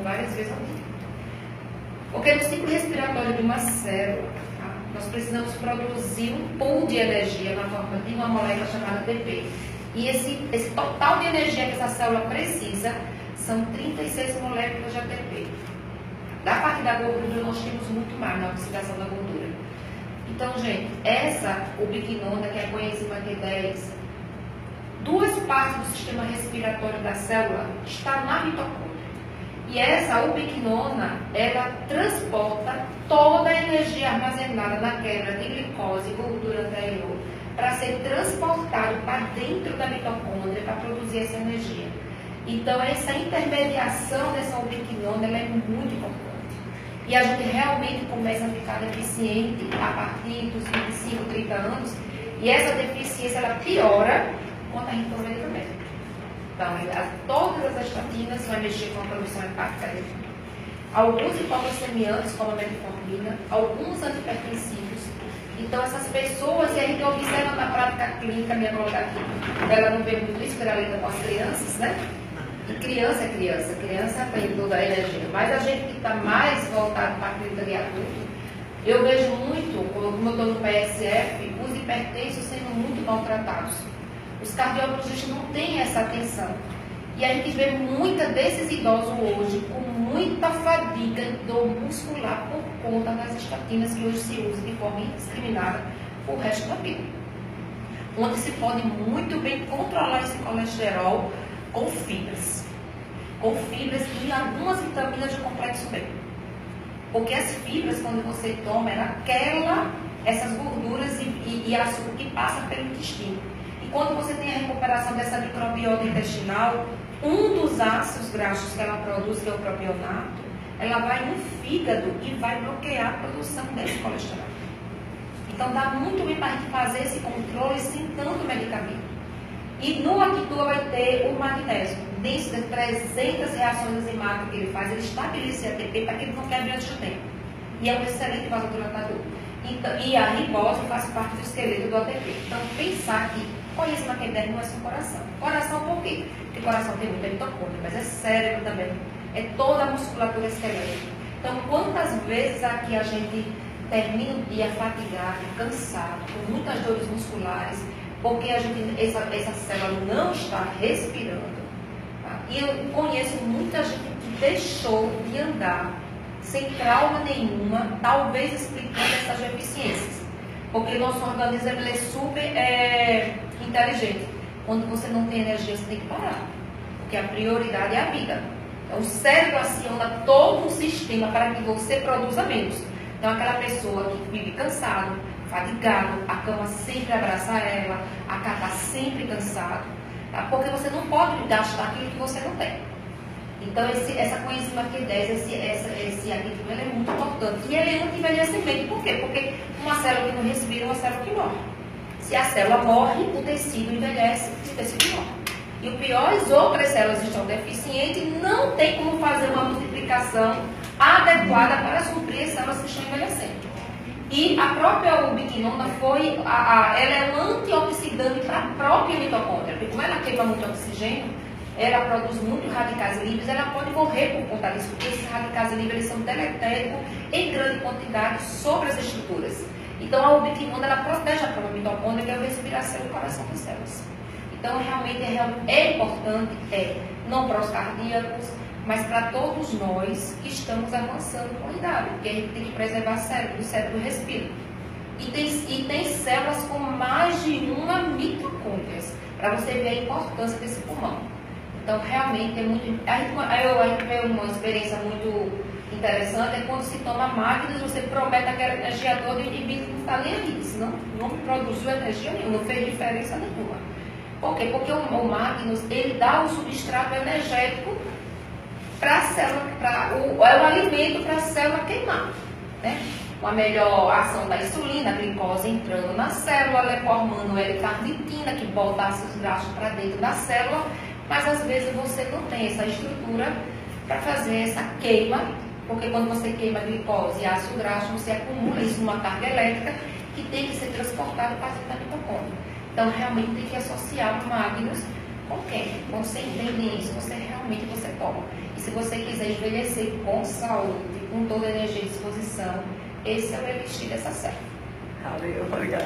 várias vezes ao dia. Porque no ciclo respiratório de uma célula, tá, nós precisamos produzir um pool de energia na forma de uma molécula chamada ATP. E esse total de energia que essa célula precisa são 36 moléculas de ATP. Da parte da gordura, nós temos muito mais na oxidação da gordura. Então, gente, essa ubiquinona, que é a coenzima Q10, duas partes do sistema respiratório da célula está na mitocôndria. E essa ubiquinona, ela transporta toda a energia armazenada na quebra de glicose e gordura anterior para ser transportado para dentro da mitocôndria para produzir essa energia. Então, essa intermediação dessa ubiquinona ela é muito importante. E a gente realmente começa a ficar deficiente a partir dos 25, 30 anos. E essa deficiência ela piora quando a gente toma medicamento. Então, todas as estatinas vão mexer com a produção hepática. Alguns hipoglicemiantes, como a metformina, alguns antihipertensivos. Então, essas pessoas, e a gente observa na prática clínica, minha colega aqui, ela não vê muito isso, porque ela lida com as crianças, né? E criança é criança, criança tem toda a energia. Mas a gente que está mais voltado para a clínica de adulto, eu vejo muito, como eu estou no PSF, os hipertensos sendo muito maltratados. Os cardiologistas não têm essa atenção. E a gente vê muita desses idosos hoje com muita fadiga e dor muscular por conta das estatinas que hoje se usam de forma indiscriminada por resto da vida. Onde se pode muito bem controlar esse colesterol com fibras. Com fibras e algumas vitaminas de complexo B. Porque as fibras, quando você toma, ela quebra essas gorduras e açúcar que passa pelo intestino. E quando você tem a recuperação dessa microbiota intestinal, um dos ácidos graxos que ela produz, que é o propionato, ela vai no fígado e vai bloquear a produção desse colesterol. Então dá muito bem para a gente fazer esse controle sem tanto medicamento. E no Actua vai ter o magnésio. Dentro das 300 reações enzimáticas que ele faz, ele estabiliza a ATP para que ele não quebre antes do tempo. E é um excelente vasodilatador. Então, e a ribose faz parte do esqueleto do ATP. Então, pensar que coenzima Q10 não é só coração. Coração por quê? Porque coração tem muita mitocôndria, mas é cérebro também. É toda a musculatura esquelética. Então, quantas vezes aqui a gente termina o dia fatigado, cansado, com muitas dores musculares, porque essa célula não está respirando. Tá? E eu conheço muita gente que deixou de andar sem trauma nenhuma, talvez explicando essas deficiências. Porque o nosso organismo ele é super inteligente. Quando você não tem energia, você tem que parar. Porque a prioridade é a vida. Então, o cérebro aciona todo o sistema para que você produza menos. Então, aquela pessoa que vive cansado, fatigado, a cama sempre abraça ela, a cara está sempre cansado, tá? Porque você não pode gastar aquilo que você não tem. Então, essa coenzima Q10, esse aditivo, ele é muito importante. E ele é anti-envelhecimento. Por quê? Porque uma célula que não respira é uma célula que morre. Se a célula morre, o tecido envelhece e o tecido morre. E o pior, as outras células estão deficientes e não tem como fazer uma multiplicação adequada para suprir as células que estão envelhecendo. E a própria ubiquinona ela é um antioxidante para a própria mitocôndria, porque como ela queima muito oxigênio, ela produz muito radicais livres, ela pode morrer por conta disso, porque esses radicais livres eles são deletéricos em grande quantidade sobre as estruturas. Então a ubiquinona ela protege a própria mitocôndria, que é a respiração do coração das células. Então realmente é importante, não para os cardíacos, mas para todos nós que estamos avançando com a idade, porque a gente tem que preservar o cérebro respira. E tem células com mais de uma mitocôndria, para você ver a importância desse pulmão. Então, realmente, é muito... A gente vê uma experiência muito interessante, é quando se toma Magnus, você promete aquela energia toda e o indivíduo não está nem aí, senão não produziu energia nenhuma, não fez diferença nenhuma. Por quê? Porque o Magnus, ele dá o substrato energético para a célula, é o alimento para a célula queimar, né? Uma melhor ação da insulina, a glicose entrando na célula, formando L-carnitina, que bota ácidos graxos para dentro da célula, mas às vezes você não tem essa estrutura para fazer essa queima, porque quando você queima glicose e ácido graxo, você acumula isso numa carga elétrica que tem que ser transportada para dentro da mitocôndria. Então, realmente tem que associar o Magnus com quem? Quando você entende isso, você realmente toma. E se você quiser envelhecer com saúde, com toda a energia e disposição, esse é o elixir dessa série. Valeu, obrigado.